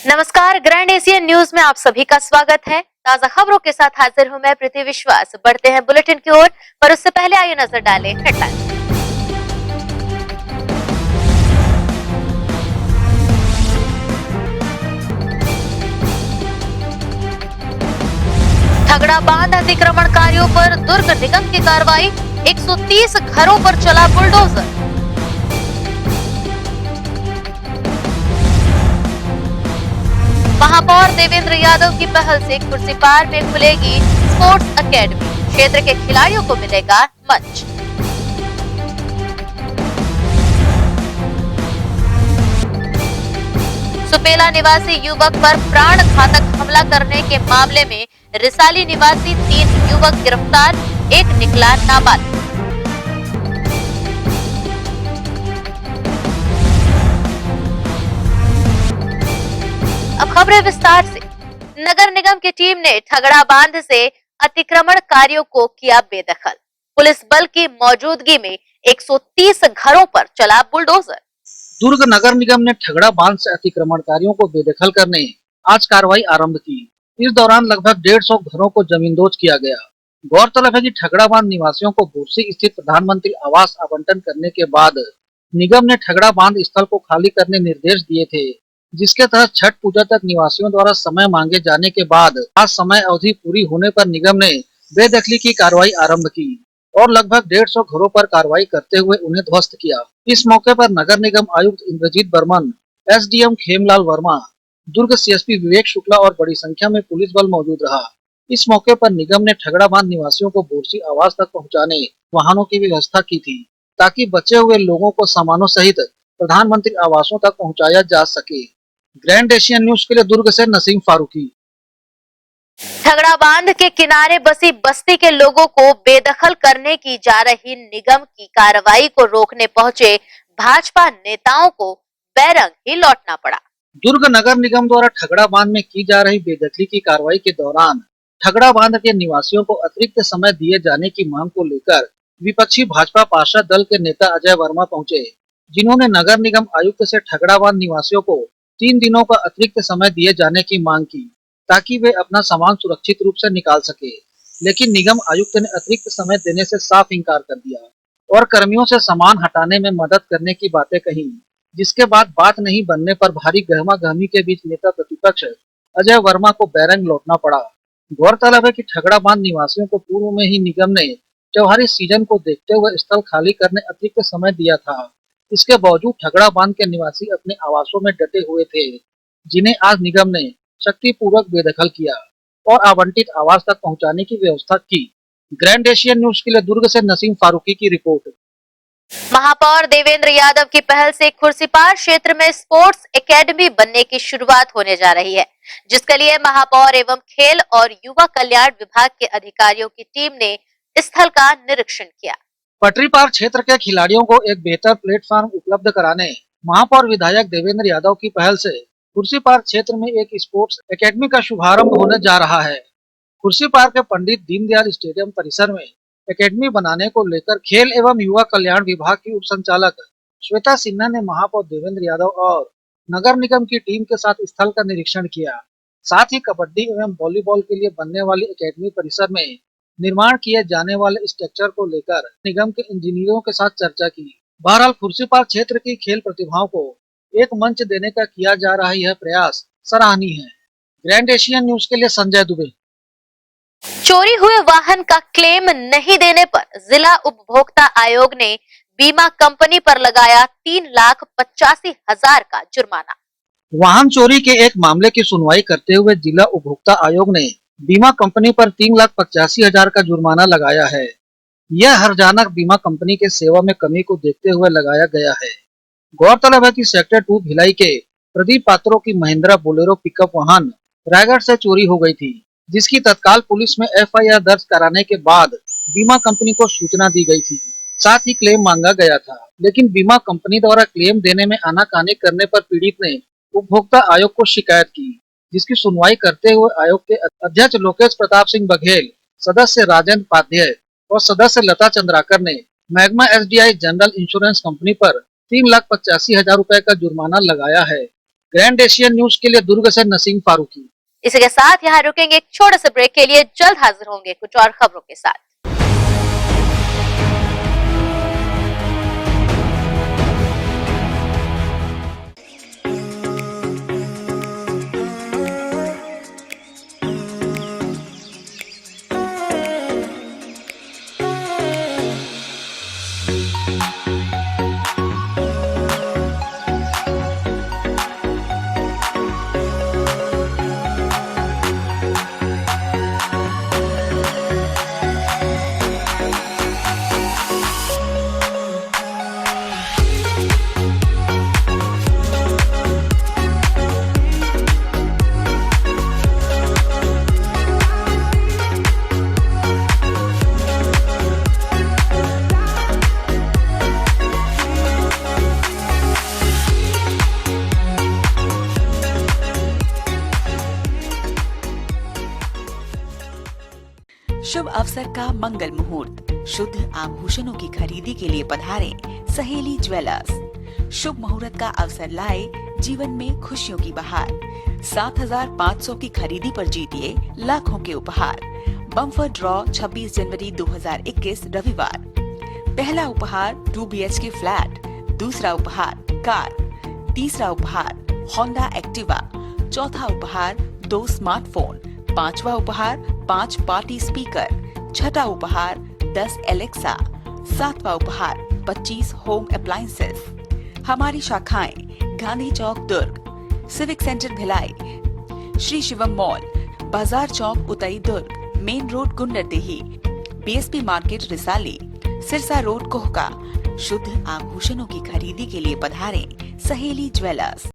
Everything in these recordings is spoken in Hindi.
नमस्कार, ग्रैंड एशियन न्यूज में आप सभी का स्वागत है। ताजा खबरों के साथ हाजिर हूं मैं प्रीति विश्वास। बढ़ते हैं बुलेटिन की ओर, पर उससे पहले आइए नजर डालें हेडलाइंस। ठगड़ा बांध अतिक्रमणकारियों पर दुर्ग निगम की कार्रवाई, 130 घरों पर चला बुलडोजर। महापौर देवेंद्र यादव की पहल से खुर्सीपार में खुलेगी स्पोर्ट्स एकेडमी, क्षेत्र के खिलाड़ियों को मिलेगा मंच। सुपेला निवासी युवक पर प्राण घातक हमला करने के मामले में रिसाली निवासी 3 युवक गिरफ्तार, एक निकला नाबालिग। अब खबरें विस्तार से। नगर निगम की टीम ने ठगड़ा बांध से अतिक्रमणकारियों को किया बेदखल। पुलिस बल की मौजूदगी में 130 घरों पर चला बुलडोजर। दुर्ग नगर निगम ने ठगड़ा बांध से अतिक्रमणकारियों को बेदखल करने आज कार्रवाई आरंभ की। इस दौरान लगभग 150 घरों को जमींदोज किया गया। गौरतलब है कि ठगड़ा बांध निवासियों को बुरसी स्थित प्रधानमंत्री आवास आवंटन करने के बाद निगम ने ठगड़ा बांध स्थल को खाली करने निर्देश दिए थे, जिसके तहत छठ पूजा तक निवासियों द्वारा समय मांगे जाने के बाद आज समय अवधि पूरी होने पर निगम ने बेदखली की कार्रवाई आरंभ की और लगभग 150 घरों पर कार्रवाई करते हुए उन्हें ध्वस्त किया। इस मौके पर नगर निगम आयुक्त इंद्रजीत बर्मन, एसडीएम खेमलाल वर्मा, दुर्ग सीएसपी विवेक शुक्ला और बड़ी संख्या में पुलिस बल मौजूद रहा। इस मौके पर निगम ने ठगड़ा बांध निवासियों को बोरसी आवास तक पहुंचाने वाहनों की व्यवस्था की थी, ताकि बचे हुए लोगों को सामानों सहित प्रधानमंत्री आवासों तक पहुंचाया जा सके। ग्रैंड एशियन न्यूज के लिए दुर्ग से नसीम फारूकी। ठगड़ा बांध के किनारे बसी बस्ती के लोगों को बेदखल करने की जा रही निगम की कार्रवाई को रोकने पहुंचे भाजपा नेताओं को बैरंग ही लौटना पड़ा। दुर्ग नगर निगम द्वारा ठगड़ा बांध में की जा रही बेदखली की कार्रवाई के दौरान ठगड़ा बांध के निवासियों को अतिरिक्त समय दिए जाने की मांग को लेकर विपक्षी भाजपा पार्षद दल के नेता अजय वर्मा पहुंचे, जिन्होंने नगर निगम आयुक्त से ठगड़ा बांध निवासियों को 3 दिनों का अतिरिक्त समय दिए जाने की मांग की, ताकि वे अपना सामान सुरक्षित रूप से निकाल सके। लेकिन निगम आयुक्त ने अतिरिक्त समय देने से साफ इंकार कर दिया और कर्मियों से सामान हटाने में मदद करने की बातें कही, जिसके बाद बात नहीं बनने पर भारी गहमा-गहमी के बीच नेता प्रतिपक्ष अजय वर्मा को बैरंग लौटना पड़ा। गौरतलब है कि ठगड़ा बांध निवासियों को पूर्व में ही निगम ने त्योहारी सीजन को देखते हुए स्थल खाली करने अतिरिक्त समय दिया था। इसके बावजूद ठगड़ा बांध के निवासी अपने आवासों में डटे हुए थे, जिन्हें आज निगम ने शक्तिपूर्वक बेदखल किया और आवंटित आवास तक पहुंचाने की व्यवस्था की। ग्रैंड एशियन न्यूज के लिए दुर्ग से नसीम फारूकी की रिपोर्ट। महापौर देवेंद्र यादव की पहल से खुर्सीपार क्षेत्र में स्पोर्ट्स एकेडमी बनने की शुरुआत होने जा रही है, जिसके लिए महापौर एवं खेल और युवा कल्याण विभाग के अधिकारियों की टीम ने स्थल का निरीक्षण किया। पटरी पार क्षेत्र के खिलाड़ियों को एक बेहतर प्लेटफॉर्म उपलब्ध कराने महापौर विधायक देवेंद्र यादव की पहल से खुर्सीपार क्षेत्र में एक स्पोर्ट्स एकेडमी का शुभारंभ होने जा रहा है। खुर्सीपार के पंडित दीनदयाल स्टेडियम परिसर में एकेडमी बनाने को लेकर खेल एवं युवा कल्याण विभाग की उप संचालक श्वेता सिन्हा ने महापौर देवेंद्र यादव और नगर निगम की टीम के साथ स्थल का निरीक्षण किया। साथ ही कबड्डी एवं वॉलीबॉल के लिए बनने वाली एकेडमी परिसर में निर्माण किए जाने वाले स्ट्रक्चर को लेकर निगम के इंजीनियरों के साथ चर्चा की। बहरहाल खुर्सीपार क्षेत्र की खेल प्रतिभाओं को एक मंच देने का किया जा रहा यह प्रयास सराहनीय है। ग्रैंड एशियन न्यूज के लिए संजय दुबे। चोरी हुए वाहन का क्लेम नहीं देने पर जिला उपभोक्ता आयोग ने बीमा कंपनी पर लगाया 3,85,000 का जुर्माना। वाहन चोरी के एक मामले की सुनवाई करते हुए जिला उपभोक्ता आयोग ने बीमा कंपनी पर 3,85,000 का जुर्माना लगाया है। यह हर्जाना बीमा कंपनी के सेवा में कमी को देखते हुए लगाया गया है। गौरतलब है कि सेक्टर 2 भिलाई के प्रदीप पात्रों की महिंद्रा बोलेरो पिकअप वाहन रायगढ़ से चोरी हो गई थी, जिसकी तत्काल पुलिस में एफआईआर दर्ज कराने के बाद बीमा कंपनी को सूचना दी गई थी। साथ ही क्लेम मांगा गया था, लेकिन बीमा कंपनी द्वारा क्लेम देने में आनाकानी करने पर पीड़ित ने उपभोक्ता आयोग को शिकायत की, जिसकी सुनवाई करते हुए आयोग के अध्यक्ष लोकेश प्रताप सिंह बघेल, सदस्य राजेंद्र पाध्याय और सदस्य लता चंद्राकर ने magma SDI general insurance company पर 3,85,000 रुपए का जुर्माना लगाया है। ग्रैंड एशियन न्यूज के लिए दुर्ग से नसीम फारूकी। इसी के साथ यहाँ रुकेंगे एक छोटे से ब्रेक के लिए, जल्द हाजिर होंगे कुछ और खबरों के साथ। शुभ अवसर का मंगल मुहूर्त, शुद्ध आभूषणों की खरीदी के लिए पधारें सहेली ज्वेलर्स। शुभ मुहूर्त का अवसर लाए जीवन में खुशियों की बहार। 7,500 की खरीदी पर जीतिए लाखों के उपहार। बम्पर ड्रॉ 26 जनवरी 2021 रविवार। पहला उपहार 2 BHK फ्लैट, दूसरा उपहार कार, तीसरा उपहार होंडा एक्टिवा, चौथा उपहार 2 स्मार्टफोन, पांचवा उपहार 5 पार्टी स्पीकर, छठा उपहार 10 एलेक्सा, सातवां उपहार 25 होम अप्लायंसेस। हमारी शाखाएं Gandhi Chowk Durg, civic centre Bhilai, Shri Shivam mall, Bazaar Chowk Utai Durg, main road Gunderdehi, BSP market Risali, Sirsa road Kohka. शुद्ध आभूषणों की खरीदी के लिए पधारें Saheli jewellers.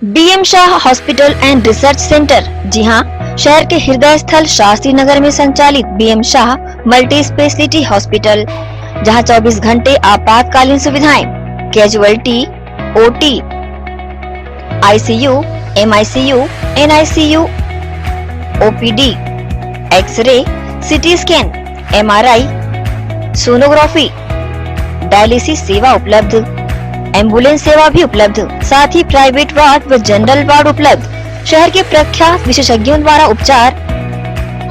BM Shah hospital and research centre, जी हाँ, शहर के हृदय स्थल शास्त्री नगर में संचालित BM Shah multi speciality hospital, जहाँ 24 घंटे आपातकालीन सुविधाएं, casualty, OT, ICU, MICU, NICU, OPD, x ray, CT scan, MRI, sonography, dialysis सेवा उपलब्ध, एम्बुलेंस सेवा भी उपलब्ध, साथ ही प्राइवेट वार्ड व जनरल वार्ड उपलब्ध। शहर के प्रख्यात विशेषज्ञों द्वारा उपचार।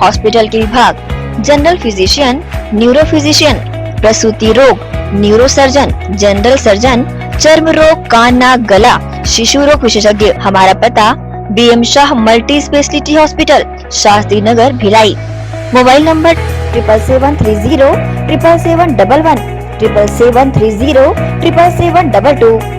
हॉस्पिटल के विभाग जनरल फिजिशियन, न्यूरो फिजिशियन, प्रसूति रोग, न्यूरो सर्जन, जनरल सर्जन, चर्म रोग, कान नाक गला, शिशु रोग विशेषज्ञ। हमारा पता BM Shah multi speciality hospital, Shastri Nagar Bhilai. Mobile number 7730 77711 7730 77722।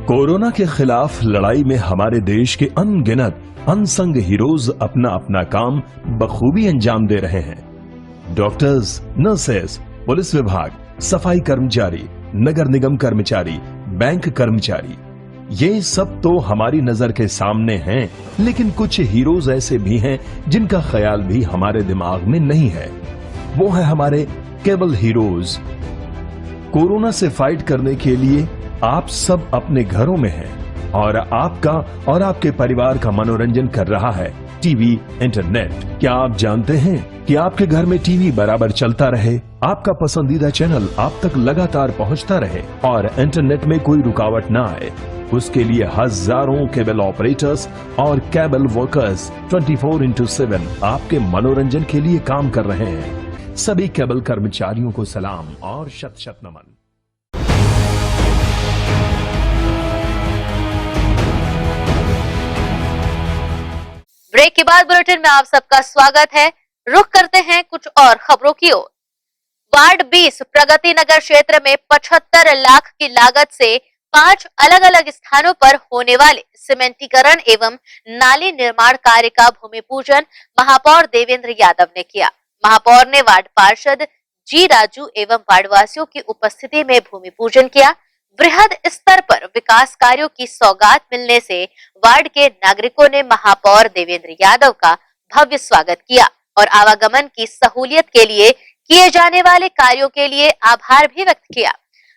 Corona के खिलाफ लड़ाई में हमारे देश के अनगिनत अनसंग हीरोज अपना अपना काम बखूबी अंजाम दे रहे हैं। डॉक्टर्स, नर्सेस, पुलिस विभाग, सफाई कर्मचारी, नगर निगम कर्मचारी, बैंक कर्मचारी, ये सब तो हमारी नजर के सामने हैं, लेकिन कुछ हीरोज ऐसे भी हैं जिनका ख्याल भी हमारे दिमाग में नहीं है। वो है हमारे केबल हीरोज। कोरोना से फाइट करने के लिए आप सब अपने घरों में हैं और आपका और आपके परिवार का मनोरंजन कर रहा है टीवी, इंटरनेट। क्या आप जानते हैं कि आपके घर में टीवी बराबर चलता रहे, आपका पसंदीदा चैनल आप तक लगातार पहुंचता रहे और इंटरनेट में कोई रुकावट ना आए? उसके लिए हजारों केबल ऑपरेटर्स और केबल वर्कर्स 24/7 आपके मनोरंजन के लिए काम कर रहे हैं। सभी केबल कर्मचारियों को सलाम और शत शत नमन। ब्रेक के बाद बुलेटिन में आप सबका स्वागत है। रुख करते हैं कुछ और खबरों की ओर। वार्ड 20 प्रगति नगर क्षेत्र में 75 लाख की लागत से 5 अलग अलग स्थानों पर होने वाले सीमेंटीकरण एवं नाली निर्माण कार्य का भूमि पूजन महापौर देवेंद्र यादव ने किया। महापौर ने वार्ड पार्षद जी राजू एवं वार्डवासियों की उपस्थिति में भूमि पूजन किया। वृहद स्तर पर विकास कार्यों की सौगात मिलने से वार्ड के नागरिकों ने महापौर देवेंद्र यादव का भव्य स्वागत किया और आवागमन की सहूलियत के लिए किए जाने वाले कार्यों के लिए आभार भी व्यक्त किया।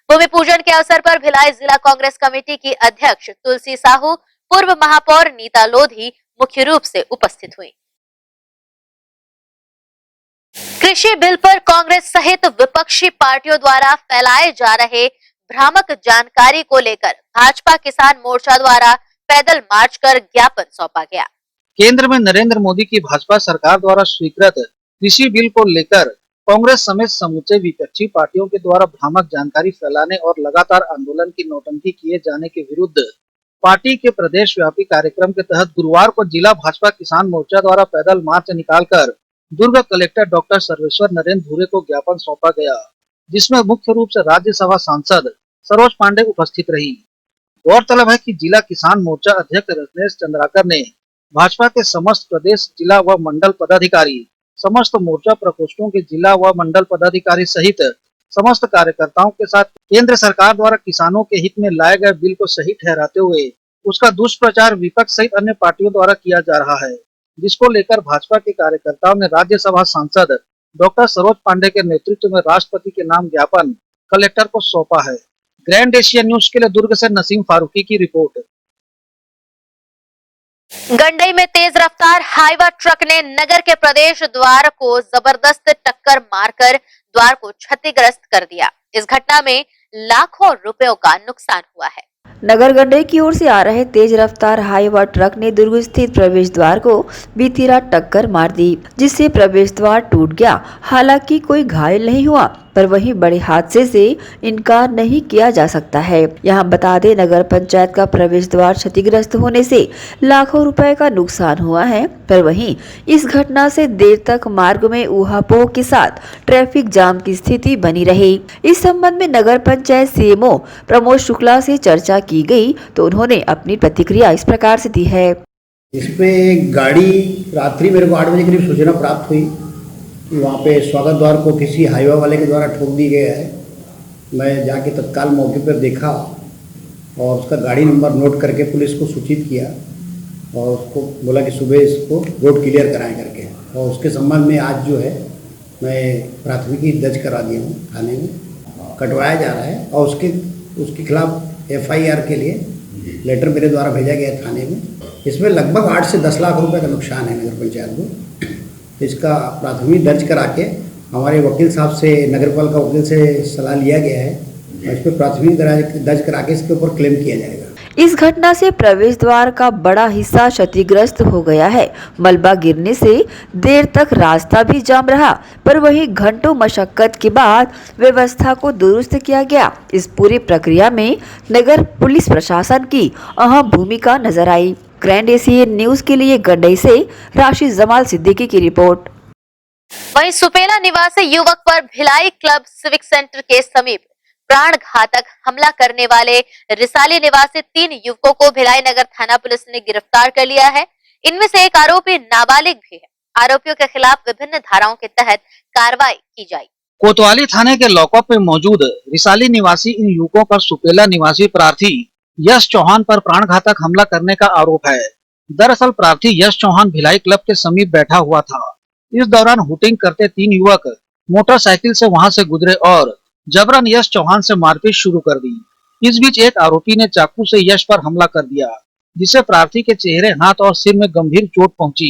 भूमि पूजन के अवसर पर भिलाई जिला कांग्रेस कमेटी की अध्यक्ष तुलसी साहू, पूर्व महापौर नीता लोधी मुख्य रूप से उपस्थित हुई। कृषि बिल पर कांग्रेस सहित विपक्षी पार्टियों द्वारा फैलाए जा रहे भ्रामक जानकारी को लेकर भाजपा किसान मोर्चा द्वारा पैदल मार्च कर ज्ञापन सौंपा गया। केंद्र में नरेंद्र मोदी की भाजपा सरकार द्वारा स्वीकृत कृषि बिल को लेकर कांग्रेस समेत समूचे विपक्षी पार्टियों के द्वारा भ्रामक जानकारी फैलाने और लगातार आंदोलन की नौटंकी किए जाने के विरुद्ध पार्टी के प्रदेश व्यापी कार्यक्रम के तहत गुरुवार को जिला भाजपा किसान मोर्चा द्वारा पैदल मार्च निकालकर दुर्ग कलेक्टर डॉक्टर सर्वेश्वर नरेंद्र भूरे को ज्ञापन सौंपा गया, जिसमें मुख्य रूप से राज्यसभा सांसद सरोज पांडे उपस्थित रही। गौरतलब है कि जिला किसान मोर्चा अध्यक्ष रत्नेश चंद्राकर ने भाजपा के समस्त प्रदेश, जिला व मंडल पदाधिकारी, समस्त मोर्चा प्रकोष्ठों के जिला व मंडल पदाधिकारी सहित समस्त कार्यकर्ताओं के साथ केंद्र सरकार द्वारा किसानों के हित में लाए गए बिल को सही ठहराते हुए उसका दुष्प्रचार विपक्ष सहित अन्य पार्टियों द्वारा किया जा रहा है, जिसको लेकर भाजपा के कार्यकर्ताओं ने राज्यसभा सांसद डॉक्टर सरोज पांडे के नेतृत्व में राष्ट्रपति के नाम ज्ञापन कलेक्टर को सौंपा है। ग्रैंड एशिया न्यूज के लिए दुर्ग से नसीम फारूकी की रिपोर्ट। गंडई में तेज रफ्तार हाईवा ट्रक ने नगर के प्रवेश द्वार को जबरदस्त टक्कर मारकर द्वार को क्षतिग्रस्त कर दिया। इस घटना में लाखों रुपयों का नुकसान हुआ है। नगर गंडई की ओर से आ रहे तेज रफ्तार हाईवा ट्रक ने दुर्ग स्थित प्रवेश द्वार को बीती रात टक्कर मार दी, जिससे प्रवेश द्वार टूट गया। हालांकि कोई घायल नहीं हुआ, पर वहीं बड़े हादसे से इनकार नहीं किया जा सकता है। यहां बता दें, नगर पंचायत का प्रवेश द्वार क्षतिग्रस्त होने से लाखों रुपए का नुकसान हुआ है, पर वहीं इस घटना से देर तक मार्ग में ऊहापोह के साथ ट्रैफिक जाम की स्थिति बनी रही। इस संबंध में नगर पंचायत सीएमओ प्रमोद शुक्ला से चर्चा की गई तो उन्होंने अपनी प्रतिक्रिया इस प्रकार से दी है। इसपे गाड़ी रात्रि मेरे को 8 बजे करीब सूचना प्राप्त हुई कि वहाँ पे स्वागत द्वार को किसी हाईवा वाले के द्वारा ठोक दी गया है। मैं जाके तत्काल मौके पर देखा और उसका गाड़ी नंबर नोट करके पुलिस को सूचित किया और उसको बोला कि सुबह इसको रोड क्लियर कराएं करके, और उसके संबंध में आज जो है मैं प्राथमिकी दर्ज करा दिया हूँ, थाने में कटवाया जा रहा है और उसके खिलाफ FIR के लिए लेटर मेरे द्वारा भेजा गया है थाने में। इसमें लगभग 8 से 10 लाख रुपए का नुकसान है नगर पंचायत को। तो इसका प्राथमिक दर्ज करा के हमारे वकील साहब से, नगरपाल का वकील से सलाह लिया गया है और इस पर प्राथमिक दर्ज करा के इसके ऊपर क्लेम किया जाएगा। इस घटना से प्रवेश द्वार का बड़ा हिस्सा क्षतिग्रस्त हो गया है। मलबा गिरने से देर तक रास्ता भी जाम रहा, पर वहीं घंटों मशक्कत के बाद व्यवस्था को दुरुस्त किया गया। इस पूरी प्रक्रिया में नगर पुलिस प्रशासन की अहम भूमिका नजर आई। ग्रैंड एशिया न्यूज के लिए गंडई से राशिद जमाल सिद्दीकी की रिपोर्ट। वहीं सुपेला निवासी युवक पर भिलाई क्लब सिविक सेंटर के समीप प्राण घातक हमला करने वाले रिसाली निवासी 3 युवकों को भिलाई नगर थाना पुलिस ने गिरफ्तार कर लिया है। इनमें से एक आरोपी नाबालिग भी है। आरोपियों के खिलाफ विभिन्न धाराओं के तहत कार्रवाई की जाएगी। कोतवाली थाने के लॉकअप में मौजूद रिसाली निवासी इन युवकों पर सुपेला निवासी प्रार्थी यश चौहान पर प्राणघातक हमला करने का आरोप है। दरअसल प्रार्थी यश चौहान भिलाई क्लब के समीप बैठा हुआ था। इस दौरान हुटिंग करते 3 युवक मोटरसाइकिल से वहां से गुजरे और जबरन यश चौहान से मारपीट शुरू कर दी। इस बीच एक आरोपी ने चाकू से यश पर हमला कर दिया, जिससे प्रार्थी के चेहरे, हाथ और सिर में गंभीर चोट पहुंची।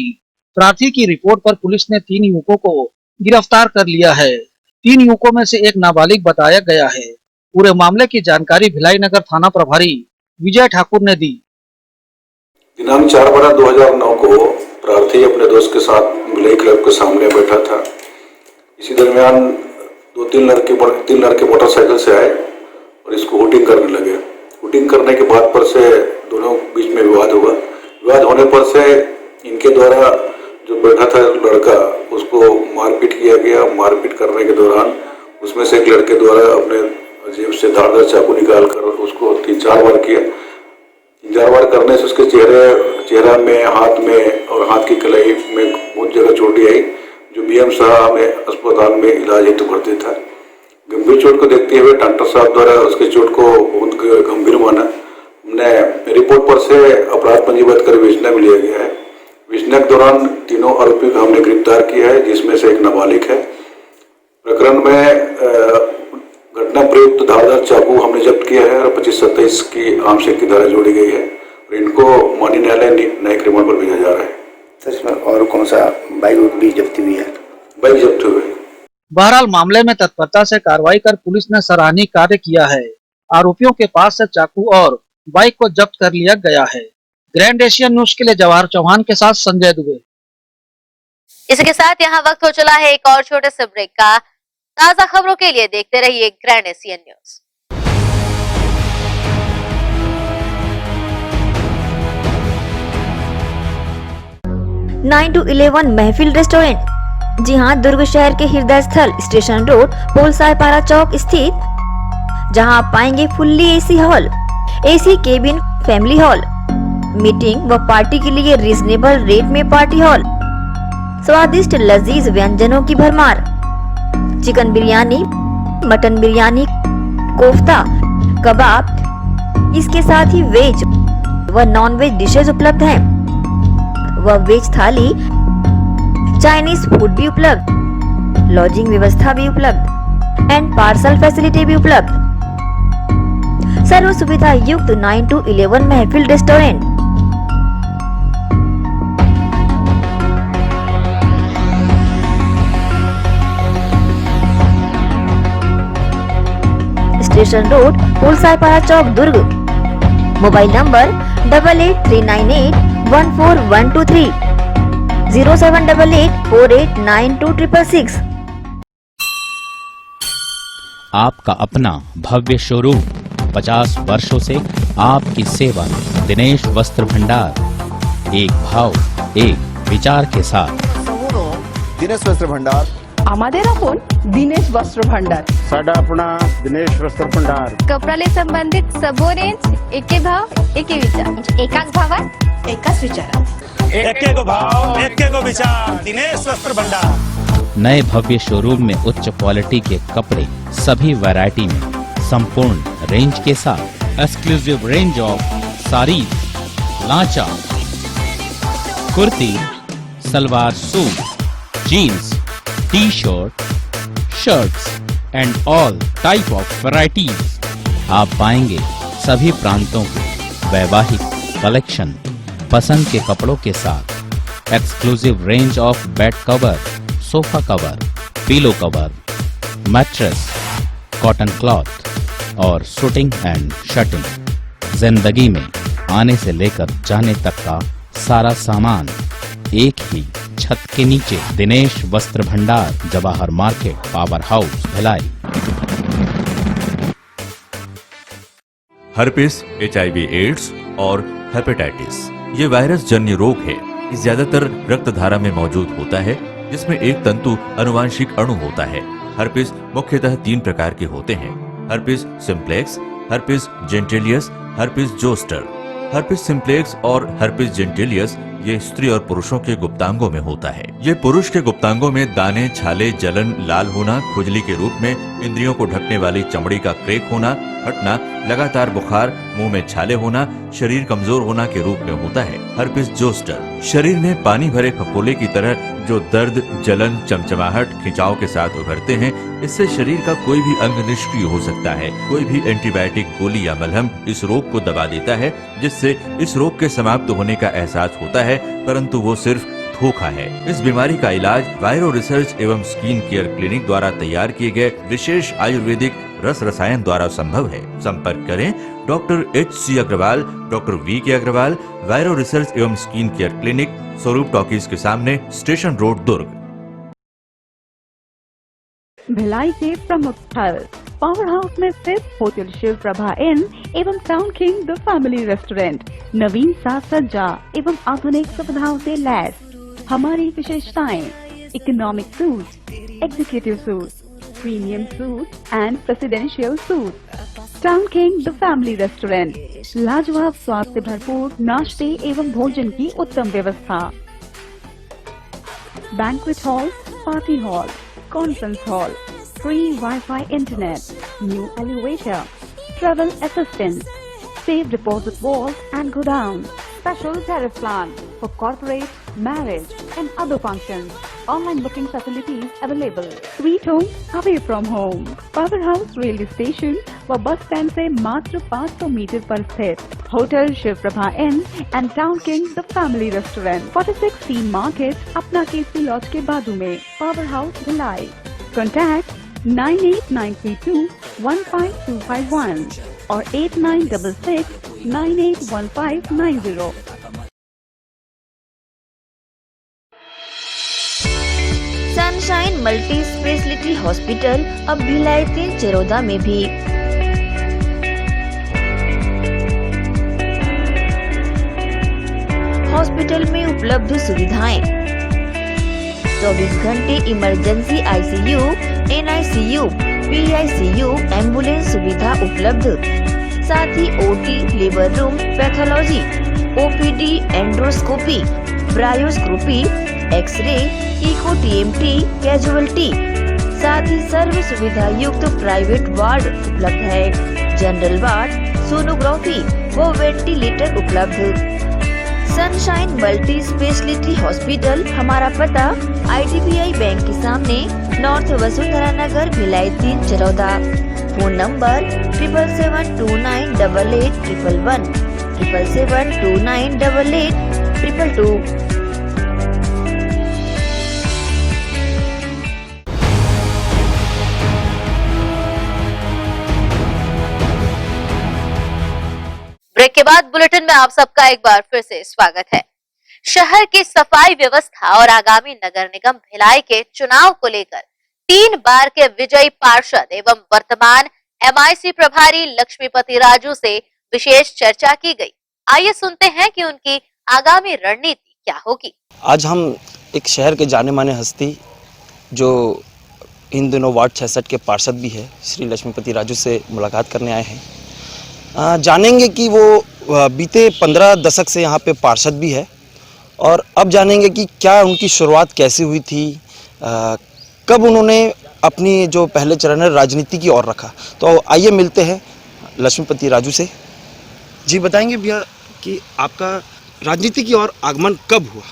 प्रार्थी की रिपोर्ट पर पुलिस ने 3 युवकों को गिरफ्तार कर लिया है। 3 युवकों में से एक नाबालिग बताया गया है। पूरे मामले की जानकारी भिलाई नगर थाना प्रभारी विजय ठाकुर ने दी। दिनांक 4/12/2009 को प्रार्थी अपने दोस्त के साथ भिलाई क्लब के सामने बैठा था। इसी दरमियान 2-3 लड़के मोटरसाइकिल से आए और इसको हुटिंग करने लगे। हुटिंग करने के बाद पर से दोनों बीच में विवाद हुआ। विवाद होने पर से इनके द्वारा जो बैठा था लड़का, उसको मारपीट किया गया। मारपीट करने के दौरान उसमें से एक लड़के द्वारा अपने जेब से धारदार चाकू निकाल कर उसको 3-4 बार किया। 3-4 बार करने से उसके चेहरा में, हाथ में और हाथ की कलाई में बहुत जगह चोटें आई, जो BM साहब में अस्पताल में इलाज हेतु भर्ती था। गंभीर चोट को देखते हुए डॉक्टर साहब द्वारा उसके चोट को बहुत गंभीर माना। हमने रिपोर्ट पर से अपराध पंजीबद्ध कर विवेचना में लिया गया है। विवेचना के दौरान तीनों आरोपी को हमने गिरफ्तार किया है, जिसमें से एक नाबालिग है। प्रकरण में घटना प्रयुक्त धारदार चाकू हमने जब्त किया है और 25-27 की आमशेक की धारा जोड़ी गई है और इनको माननीय न्यायालय न्यायिक रिमांड पर भेजा जा रहा है। इसमें और कौन सा बाइक भी जब्त हुई है? बाइक जब्त हुई है। बहरहाल मामले में तत्परता से कार्रवाई कर पुलिस ने सराहनीय कार्य किया है। आरोपियों के पास से चाकू और बाइक को जब्त कर लिया गया है। ग्रैंड एशियन न्यूज के लिए जवाहर चौहान के साथ संजय दुबे। इसके साथ यहाँ वक्त हो चला है एक और छोटे से ब्रेक का। ताजा खबरों के लिए देखते रहिए grand Asian news. 9 to 11 Mehfil restaurant. जी हां, दुर्ग शहर के हृदय स्थल स्टेशन रोड पोलसायपारा चौक स्थित, जहां आप पाएंगे fully AC hall, AC cabin, family hall, meeting व पार्टी के लिए रीजनेबल रेट में पार्टी हॉल, स्वादिष्ट लजीज व्यंजनों की भरमार, चिकन बिरयानी, मटन बिरयानी, कोफ्ता, कबाब, इसके साथ ही वेज व नॉन वेज डिशेज उपलब्ध हैं व वेज थाली, चाइनीज फूड भी उपलब्ध, लॉजिंग व्यवस्था भी उपलब्ध एंड पार्सल फैसिलिटी भी उपलब्ध। सर्व सुविधा युक्त 9 to 11 Mehfil restaurant. Station road Polsaypara Chowk Durg. Mobile number 8839814123 07884892666। आपका अपना भव्य शोरूम 50 वर्षों से आपकी सेवा में। दिनेश वस्त्र भंडार, एक भाव एक विचार के साथ। दिनेश वस्त्र भंडार আমাদের আপন দিনেশ বস্ত্র ভান্ডার। साडा अपना दिनेश वस्त्र भंडार। कपड्याला संबंधित सबो रेंज एके भाव एके विचार, एकाच भावात एकाच विचारात, एके को भाव एके को विचार। दिनेश वस्त्र भंडार। नए भव्य शोरूम में उच्च क्वालिटी के कपड़े सभी वैरायटी में संपूर्ण रेंज के साथ। Exclusive range of sari, lehenga, kurti, salwar suit, jeans, T-shirt, shirts and all type of varieties. आप पाएंगे सभी प्रांतों के वैवाहिक कलेक्शन पसंद के कपड़ों के साथ। Exclusive range of bed cover, sofa cover, pillow cover, mattress, cotton cloth और शूटिंग एंड शर्टिंग। जिंदगी में आने से लेकर जाने तक का सारा सामान एक ही छत के नीचे। दिनेश वस्त्र भंडार, Jawahar market, power house, Bhilai. Herpes, HIV AIDS और हेपेटाइटिस ये वायरस जन्य रोग है। ये ज्यादातर रक्त धारा में मौजूद होता है, जिसमें एक तंतु अनुवांशिक अणु होता है। हर्पिस मुख्यतः 3 प्रकार के होते हैं: herpes simplex, herpes genitalis, herpes zoster. Herpes simplex और हर्पिस जेंटिलियस ये स्त्री और पुरुषों के गुप्तांगों में होता है। ये पुरुष के गुप्तांगों में दाने, छाले, जलन, लाल होना, खुजली के रूप में, इंद्रियों को ढकने वाली चमड़ी का क्रेक होना, फटना, लगातार बुखार, मुंह में छाले होना, शरीर कमजोर होना के रूप में होता है। हर्पिस जोस्टर शरीर में पानी भरे फफोले की तरह जो दर्द, जलन, चमचमाहट, खिंचाव के साथ उभरते हैं। इससे शरीर का कोई भी अंग निष्क्रिय हो सकता है। कोई भी एंटीबायोटिक, गोली या मलहम इस रोग को दबा देता है, जिससे इस रोग के समाप्त होने का एहसास होता है, परंतु वो सिर्फ धोखा है। इस बीमारी का इलाज वायरो रिसर्च एवं स्किन केयर क्लिनिक द्वारा तैयार किए गए विशेष आयुर्वेदिक रस रसायन द्वारा संभव है। संपर्क करें doctor HC Agrawal, doctor VK Agrawal, viro research एवं skin care clinic, Swaroop talkies के सामने, स्टेशन रोड, दुर्ग। भिलाई के प्रमुख स्थल पावर हाउस में स्थित होटल शिव प्रभा इन एवं town king the family restaurant नवीन साज सज्जा एवं आधुनिक सुविधाओं से लैस। हमारी विशेषताएं: economic suite, executive suite, premium suite and presidential suite. Town king the family restaurant, लाजवाब स्वाद से भरपूर नाश्ते एवं भोजन की उत्तम व्यवस्था। Banquet hall, party hall, conference hall, free Wi-Fi internet, new elevator, travel assistance, safe deposit vault and godown, special tariff plan for corporate, marriage and other functions. Online booking facilities available. Sweet home away from home. Powerhouse railway station व बस स्टैंड से मात्र 500 मीटर पर स्थित hotel Shiv Prabha inn and town king the family restaurant, 46 team market, अपना केसी लॉज के बाजू में। Power house Bhilai. कॉन्टैक्ट 98932 15251। और 8966981590। सनशाइन मल्टी स्पेशलिटी हॉस्पिटल अब भिलाई 3 चरोदा में भी। हॉस्पिटल में उपलब्ध सुविधाएं 24 घंटे emergency ICU, NICU, PICU, ambulance सुविधा उपलब्ध। साथ ही OT, labour room, pathology, OPD, endoscopy, bronchoscopy, X ray, echo TMT, casualty, साथ ही सर्व सुविधा युक्त प्राइवेट वार्ड उपलब्ध है। जनरल वार्ड, सोनोग्राफी व वेंटिलेटर उपलब्ध। सनशाइन मल्टी स्पेशलिटी हॉस्पिटल, हमारा पता IDBI बैंक के सामने, north Vasundhara Nagar, Bhilai 3 Charoda. Phone number 7772988811, 7772988822। Break के बाद बुलेटिन में आप सबका एक बार फिर से स्वागत है। शहर की सफाई व्यवस्था और आगामी नगर निगम भिलाई के चुनाव को लेकर 3 बार के विजयी पार्षद एवं वर्तमान MIC प्रभारी लक्ष्मीपति राजू से विशेष चर्चा की गई। आइए सुनते हैं कि उनकी आगामी रणनीति क्या होगी। आज हम एक शहर के जाने माने हस्ती जो इन दिनों वार्ड 66 के पार्षद भी है, श्री लक्ष्मीपति राजू से मुलाकात करने आए हैं। जानेंगे कि वो बीते 15 दशक से यहाँ पे पार्षद भी है और अब जानेंगे कि क्या उनकी शुरुआत कैसे हुई थी, कब उन्होंने अपनी जो पहले चरण है राजनीति की ओर रखा। तो आइए मिलते हैं लक्ष्मीपति राजू से। जी बताएंगे भैया कि आपका राजनीति की ओर आगमन कब हुआ?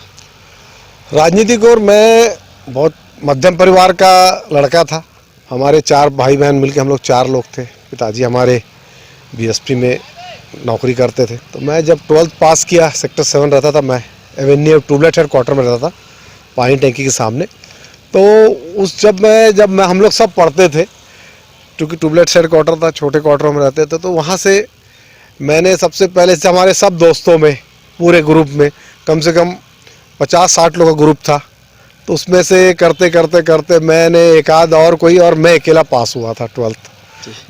राजनीति की ओर मैं बहुत मध्यम परिवार का लड़का था। हमारे 4 भाई बहन मिलकर हम लोग 4 लोग थे। पिताजी हमारे BSP में नौकरी करते थे। तो मैं जब 12th पास किया, सेक्टर 7 रहता था, मैं एवेन्यू ट्यूबलाइट हेड क्वार्टर में रहता था, पानी टैंकी के सामने। तो जब हम लोग सब पढ़ते थे, क्योंकि ट्यूबलाइट हेड क्वार्टर था, छोटे क्वार्टरों में रहते थे, तो वहाँ से मैंने सबसे पहले से हमारे सब दोस्तों में, पूरे ग्रुप में कम से कम 50-60 लोगों का ग्रुप था। तो उसमें से करते करते करते मैंने एक आध और कोई, और मैं अकेला पास हुआ था 12th।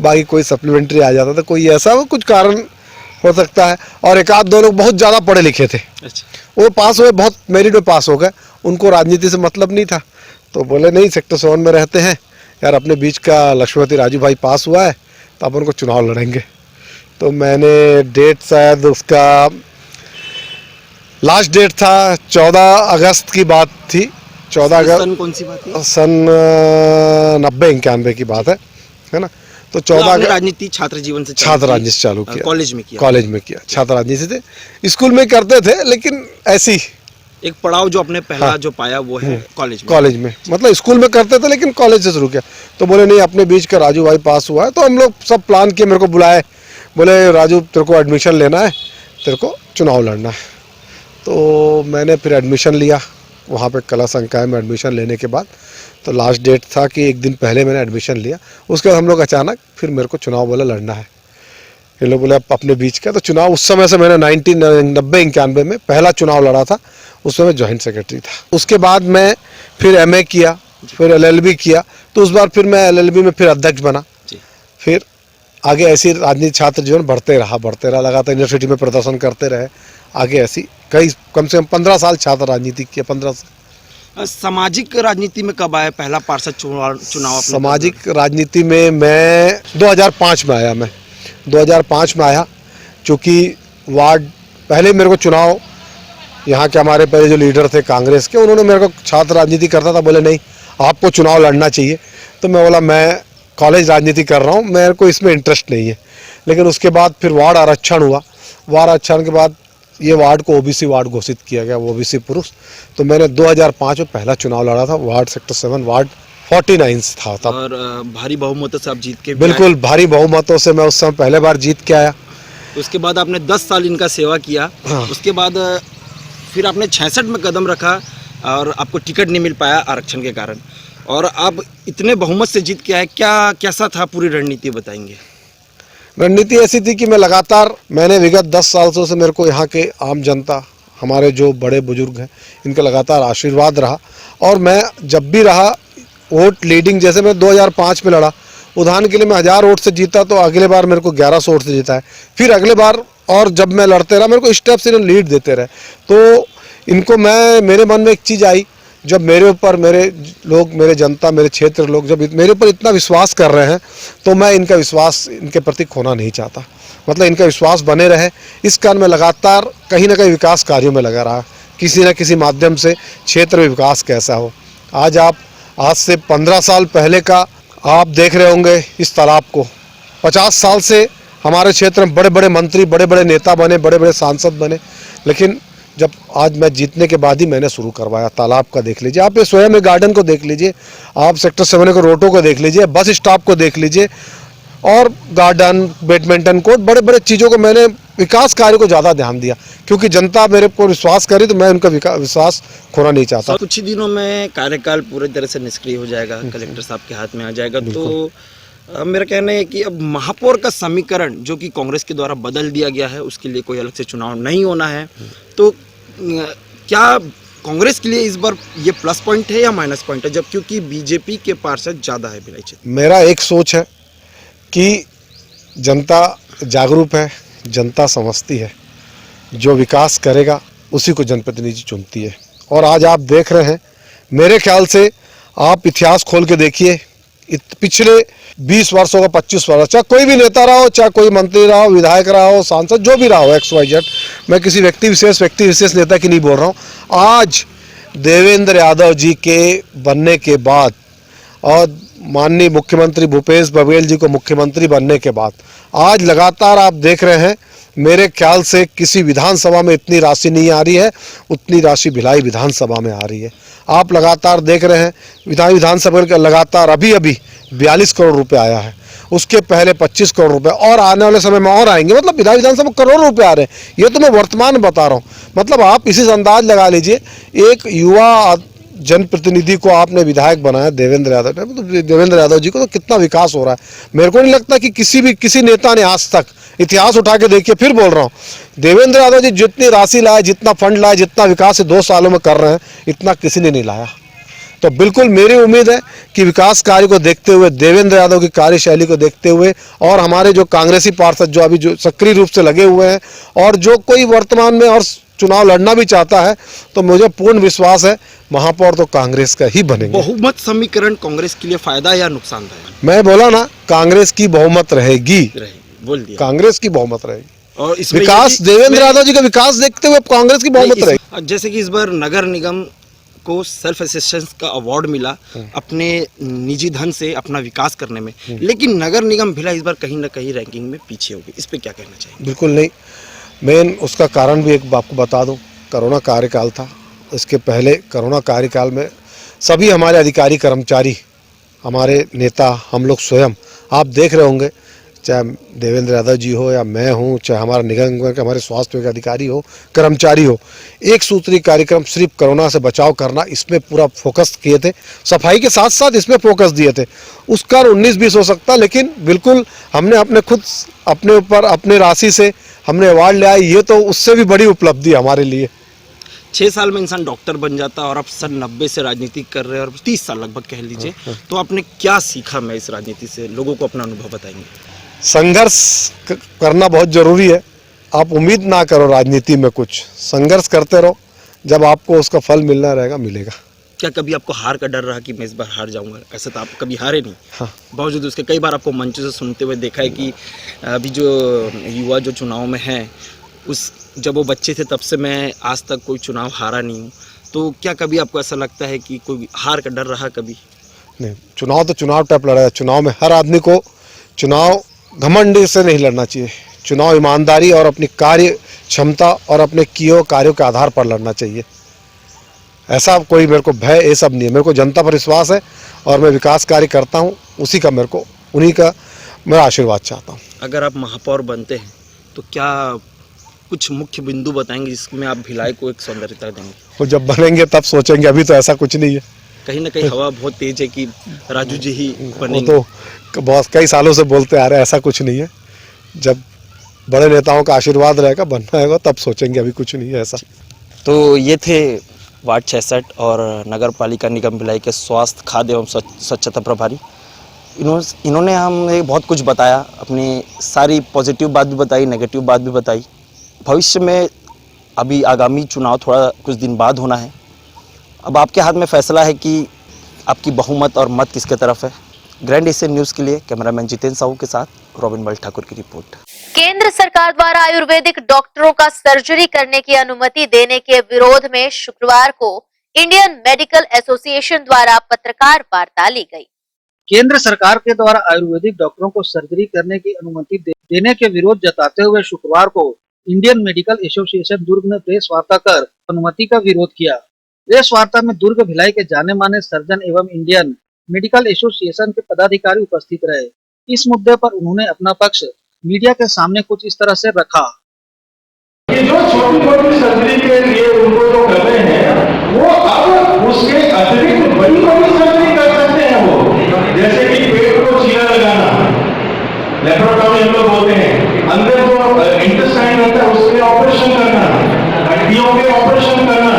बाकी कोई सप्लीमेंट्री आ जाता था, कोई ऐसा कुछ कारण हो सकता है। और एक आध 2 लोग बहुत ज़्यादा पढ़े लिखे थे, वो पास हुए, बहुत मेरिट में पास हो गए, उनको राजनीति से मतलब नहीं था। तो बोले नहीं, सेक्टर 7 में रहते हैं यार, अपने बीच का लक्ष्मीपति राजू भाई पास हुआ है तो अपन को चुनाव लड़ेंगे। तो मैंने डेट, शायद उसका लास्ट डेट था 14 अगस्त की बात थी। 14 अगस्त सन कौन सी बात थी? सन 90-91 की बात है ना। तो 14 राजनीति छात्र जीवन से छात्र राजनीति चालू किया, कॉलेज में किया। छात्र राजनीति थे, स्कूल में करते थे, लेकिन ऐसी एक पड़ाव जो अपने पहला जो पाया वो है कॉलेज में। मतलब स्कूल में करते थे लेकिन कॉलेज से शुरू किया। तो बोले नहीं, अपने बीच का राजू भाई पास हुआ है। तो हम लोग सब प्लान किए, मेरे को बुलाए, बोले राजू तेरे को एडमिशन लेना है, तेरे को चुनाव लड़ना है। तो मैंने फिर एडमिशन लिया वहाँ पे कला संकाय में। एडमिशन लेने के बाद तो लास्ट डेट था कि एक दिन पहले मैंने एडमिशन लिया। उसके बाद हम लोग अचानक फिर मेरे को चुनाव बोला लड़ना है। ये लोग बोले अपने बीच का। तो चुनाव उस समय से मैंने 1990-91 में पहला चुनाव लड़ा था, उसमें मैं जॉइंट सेक्रेटरी था। उसके बाद मैं फिर MA किया, फिर LLB किया। तो उस बार फिर मैं LLB में फिर अध्यक्ष बना। फिर आगे ऐसी राजनीति छात्र जीवन बढ़ते रहा, लगातार यूनिवर्सिटी में प्रदर्शन करते रहे। आगे ऐसी कई कम से कम 15 साल छात्र राजनीति किया। 15 साल। सामाजिक राजनीति में कब आया पहला पार्षद चुनाव? सामाजिक राजनीति में मैं 2005 में आया। मैं 2005 में आया, चूँकि वार्ड पहले मेरे को चुनाव, यहाँ के हमारे पहले जो लीडर थे कांग्रेस के, उन्होंने मेरे को छात्र राजनीति करता था, बोले नहीं आपको चुनाव लड़ना चाहिए। तो मैं बोला मैं कॉलेज राजनीति कर रहा हूँ, मेरे को इसमें इंटरेस्ट नहीं है। लेकिन उसके बाद फिर वार्ड आरक्षण हुआ। वार्ड आरक्षण के बाद ये वार्ड को OBC वार्ड घोषित किया गया, OBC पुरुष। तो मैंने 2005 में पहला चुनाव लड़ा था, वार्ड सेक्टर 7 वार्ड 49 था तब। और भारी बहुमतों से आप जीत के? बिल्कुल भारी बहुमतों से मैं उस समय पहले बार जीत के आया। उसके बाद आपने 10 साल इनका सेवा किया। हाँ। उसके बाद फिर आपने 66 में कदम रखा और आपको टिकट नहीं मिल पाया आरक्षण के कारण, और अब इतने बहुमत से जीत के आए। क्या कैसा था पूरी रणनीति बताएंगे? रणनीति ऐसी थी कि मैं लगातार, मैंने विगत 10 साल से मेरे को यहाँ के आम जनता, हमारे जो बड़े बुजुर्ग हैं, इनका लगातार आशीर्वाद रहा। और मैं जब भी रहा वोट लीडिंग, जैसे मैं 2005 में लड़ा, उदाहरण के लिए मैं 1000 वोट से जीता, तो अगले बार मेरे को 1100 वोट से जीता है। फिर अगले बार और जब मैं लड़ते रहा, मेरे को स्टेप से लीड देते रहे। तो इनको मेरे मन में एक चीज़ आई, जब मेरे ऊपर मेरे लोग, मेरे जनता, मेरे क्षेत्र लोग जब मेरे ऊपर इतना विश्वास कर रहे हैं, तो मैं इनका विश्वास इनके प्रति खोना नहीं चाहता। मतलब इनका विश्वास बने रहे, इस कारण मैं लगातार कहीं ना कहीं विकास कार्यों में लगा रहा, किसी न किसी माध्यम से क्षेत्र में विकास कैसा हो। आज से 15 साल पहले का आप देख रहे होंगे इस तालाब को। 50 साल से हमारे क्षेत्र में बड़े बड़े मंत्री, बड़े बड़े नेता बने, बड़े बड़े सांसद बने, लेकिन जब आज मैं जीतने के बाद ही मैंने शुरू करवाया। तालाब का देख लीजिए आप, ये स्वयं में गार्डन को देख लीजिए आप, सेक्टर 7 के रोडों को देख लीजिए, बस स्टॉप को देख लीजिए, और गार्डन, बैडमिंटन कोर्ट, बड़े बड़े चीज़ों को मैंने विकास कार्य को ज़्यादा ध्यान दिया, क्योंकि जनता मेरे को विश्वास करी, तो मैं उनका विश्वास खोना नहीं चाहता। कुछ ही दिनों में कार्यकाल पूरी तरह से निष्क्रिय हो जाएगा, कलेक्टर साहब के हाथ में आ जाएगा। तो मेरा कहना है कि अब महापौर का समीकरण जो कि कांग्रेस के द्वारा बदल दिया गया है, उसके लिए कोई अलग से चुनाव नहीं होना है। तो क्या कांग्रेस के लिए इस बार ये प्लस पॉइंट है या माइनस पॉइंट है, जब क्योंकि बीजेपी के पार्षद ज़्यादा है भिलाई क्षेत्र? मेरा एक सोच है कि जनता जागरूक है, जनता समझती है, जो विकास करेगा उसी को जनप्रतिनिधि चुनती है। और आज आप देख रहे हैं, मेरे ख्याल से आप इतिहास खोल के देखिए, पिछले 20 वर्षों का 25 वर्ष, चाहे कोई भी नेता रहा हो, चाहे कोई मंत्री रहा हो, विधायक रहा हो, सांसद जो भी रहा हो, XYZ, मैं किसी व्यक्ति विशेष नेता की नहीं बोल रहा हूँ। आज देवेंद्र यादव जी के बनने के बाद और माननीय मुख्यमंत्री भूपेश बघेल जी को मुख्यमंत्री बनने के बाद आज लगातार आप देख रहे हैं, मेरे ख्याल से किसी विधानसभा में इतनी राशि नहीं आ रही है, उतनी राशि भिलाई विधानसभा में आ रही है। आप लगातार देख रहे हैं, विधानसभा का लगातार अभी 42 करोड़ रुपए आया है, उसके पहले 25 करोड़ रुपए, और आने वाले समय में और आएंगे। मतलब विधानसभा में करोड़ों रुपए आ रहे हैं, ये तो मैं वर्तमान बता रहा हूँ। मतलब आप इसी से अंदाज लगा लीजिए, एक युवा जनप्रतिनिधि को आपने विधायक बनाया देवेंद्र यादव ने, तो देवेंद्र यादव जी को तो कितना विकास हो रहा है। मेरे को नहीं लगता कि किसी नेता ने आज तक, इतिहास उठा के देखिए, फिर बोल रहा हूँ, देवेंद्र यादव जी जितनी राशि लाए, जितना फंड लाए, जितना विकास 2 सालों में कर रहे हैं, इतना किसी ने नहीं लाया। तो बिल्कुल मेरी उम्मीद है कि विकास कार्य को देखते हुए, देवेंद्र यादव की कार्यशैली को देखते हुए, और हमारे जो कांग्रेसी पार्षद जो अभी जो सक्रिय रूप से लगे हुए हैं, और जो कोई वर्तमान में और चुनाव लड़ना भी चाहता है, तो मुझे पूर्ण विश्वास है महापौर तो कांग्रेस का ही बनेंगे। बहुमत समीकरण कांग्रेस के लिए फायदा या नुकसानदायक? मैं बोला ना, कांग्रेस की बहुमत रहेगी, बोल दिया, कांग्रेस की बहुमत रहेगी। और इसमें विकास, देवेंद्र यादव जी का विकास देखते हुए कांग्रेस की बहुमत रहेगी। जैसे कि इस बार नगर निगम को सेल्फ असिस्टेंस का अवार्ड मिला अपने निजी धन से अपना विकास करने में, लेकिन नगर निगम भिलाई इस बार कहीं ना कहीं रैंकिंग में पीछे होगी, इस पे क्या कहना चाहिए? बिल्कुल नहीं, मेन उसका कारण भी एक आपको बता दूं, कोरोना कार्यकाल था। इसके पहले कोरोना कार्यकाल में सभी हमारे अधिकारी कर्मचारी, हमारे नेता, हम लोग स्वयं, आप देख रहे होंगे, चाहे देवेंद्र यादव जी हो या मैं हूँ, चाहे हमारा निगम के हमारे स्वास्थ्य के अधिकारी हो, कर्मचारी हो, एक सूत्री कार्यक्रम सिर्फ कोरोना से बचाव करना, इसमें पूरा फोकस किए थे। सफाई के साथ साथ इसमें फोकस दिए थे। उसका 19-20 हो सकता, लेकिन बिल्कुल हमने अपने ऊपर अपने राशि से हमने अवार्ड लिया, ये तो उससे भी बड़ी उपलब्धि हमारे लिए। 6 साल में इंसान डॉक्टर बन जाता है, और अब सन 90 से राजनीति कर रहे हैं, और 30 साल लगभग कह लीजिए, तो आपने क्या सीखा मैं इस राजनीति से? लोगों को अपना अनुभव बताएंगे। संघर्ष करना बहुत जरूरी है। आप उम्मीद ना करो राजनीति में कुछ, संघर्ष करते रहो, जब आपको उसका फल मिलना रहेगा, मिलेगा। क्या कभी आपको हार का डर रहा कि मैं इस बार हार जाऊंगा? ऐसा तो आप कभी हारे नहीं। हाँ। बावजूद उसके कई बार आपको मंचों से सुनते हुए देखा है कि अभी जो युवा जो चुनाव में हैं, जब वो बच्चे थे तब से मैं आज तक कोई चुनाव हारा नहीं हूँ। तो क्या कभी आपको ऐसा लगता है कि कोई हार का डर रहा कभी? नहीं, चुनाव तो चुनाव टाइप लड़ा है। चुनाव में हर आदमी को चुनाव घमंड से नहीं लड़ना चाहिए। चुनाव ईमानदारी और अपनी कार्य क्षमता और अपने किए कार्यों के आधार पर लड़ना चाहिए। ऐसा कोई मेरे को भय ये सब नहीं है। मेरे को जनता पर विश्वास है और मैं विकास कार्य करता हूँ, उन्हीं का मैं आशीर्वाद चाहता हूँ। अगर आप महापौर बनते हैं तो क्या कुछ मुख्य बिंदु बताएंगे जिसमें आप भिलाई को एक सौंदर्यता देंगे? वो जब बनेंगे तब सोचेंगे, अभी तो ऐसा कुछ नहीं है। कहीं ना कहीं हवा बहुत तेज है कि राजू जी ही बनेंगे। वो तो बहुत कई सालों से बोलते आ रहे हैं, ऐसा कुछ नहीं है। जब बड़े नेताओं का आशीर्वाद रहेगा, बनना होगा, तब सोचेंगे, अभी कुछ नहीं है ऐसा। तो ये थे वार्ड 66 और नगर पालिका निगम भिलाई के स्वास्थ्य, खाद्य एवं स्वच्छता प्रभारी। इन्होंने हमें बहुत कुछ बताया, अपनी सारी पॉजिटिव बात भी बताई, नेगेटिव बात भी बताई। भविष्य में अभी आगामी चुनाव थोड़ा कुछ दिन बाद होना है, अब आपके हाथ में फैसला है कि आपकी बहुमत और मत किसके तरफ है। ग्रैंड एशियन न्यूज़ के लिए कैमरामैन जितेंद्र साहू के साथ रॉबिन बल ठाकुर की रिपोर्ट। केंद्र सरकार द्वारा आयुर्वेदिक डॉक्टरों का सर्जरी करने की अनुमति देने के विरोध में शुक्रवार को इंडियन मेडिकल एसोसिएशन द्वारा पत्रकार वार्ता ली गई। केंद्र सरकार के द्वारा आयुर्वेदिक डॉक्टरों को सर्जरी करने की अनुमति देने के विरोध जताते हुए शुक्रवार को इंडियन मेडिकल एसोसिएशन दुर्ग ने प्रेस वार्ता कर अनुमति का विरोध किया। प्रेस वार्ता में दुर्ग भिलाई के जाने माने सर्जन एवं इंडियन मेडिकल एसोसिएशन के पदाधिकारी उपस्थित रहे। इस मुद्दे पर उन्होंने अपना पक्ष मीडिया के सामने कुछ इस तरह से रखा। ये जो छोटी छोटी सर्जरी के लिए उनको जो कर रहे हैं, वो अब उसके अतिरिक्त बड़ी बड़ी सर्जरी कर सकते हैं। वो जैसे कि पेट को चीरा लगाना, लेप्रोटॉमी हम लोग बोलते हैं, अंदर जो इंटेस्टाइन होता है उसके ऑपरेशन करना, हड्डियों के ऑपरेशन करना,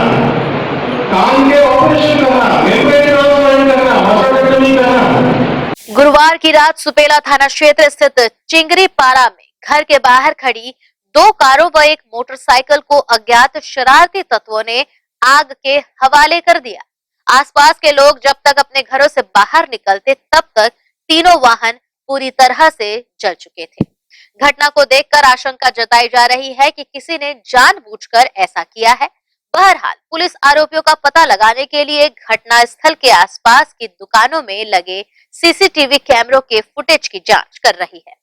कान के ऑपरेशन करना, मेम्ब्रेन ट्रांसप्लांट करना, मसल्टेक्टमी करना। गुरुवार की रात सुपेला थाना क्षेत्र स्थित चिंगरी पारा में घर के बाहर खड़ी 2 कारों व एक मोटरसाइकिल को अज्ञात शरारती तत्वों ने आग के हवाले कर दिया। आसपास के लोग जब तक अपने घरों से बाहर निकलते तब तक तीनों वाहन पूरी तरह से जल चुके थे। घटना को देखकर आशंका जताई जा रही है कि किसी ने जानबूझकर ऐसा किया है। बहरहाल पुलिस आरोपियों का पता लगाने के लिए घटना स्थल के आसपास की दुकानों में लगे सीसीटीवी कैमरों के फुटेज की जांच कर रही है।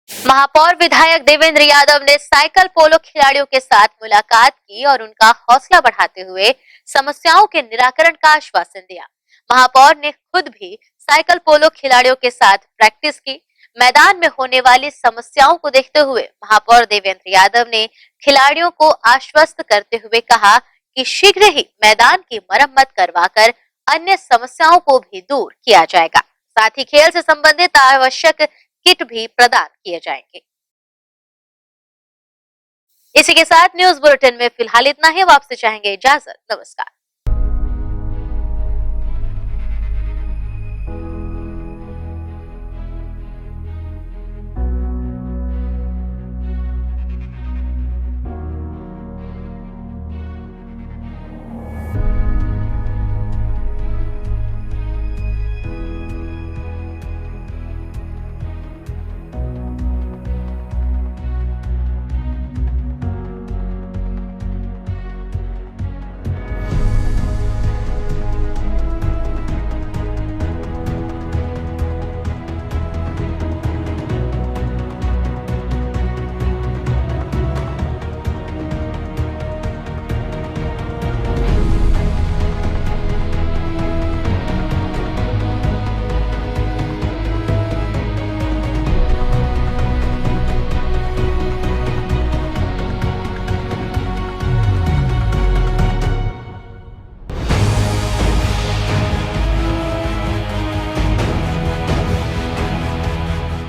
महापौर विधायक देवेंद्र यादव ने साइकिल पोलो खिलाड़ियों के साथ मुलाकात की और उनका हौसला बढ़ाते हुए समस्याओं के निराकरण का आश्वासन दिया। महापौर ने खुद भी साइकिल पोलो खिलाड़ियों के साथ प्रैक्टिस की। मैदान में होने वाली समस्याओं को देखते हुए महापौर देवेंद्र यादव ने खिलाड़ियों को आश्वस्त करते हुए कहा कि शीघ्र ही मैदान की मरम्मत करवाकर अन्य समस्याओं को भी दूर किया जाएगा। साथ ही खेल से संबंधित आवश्यक किट भी प्रदान किए जाएंगे। इसी के साथ न्यूज बुलेटिन में फिलहाल इतना ही। अब आपसे चाहेंगे इजाजत। नमस्कार।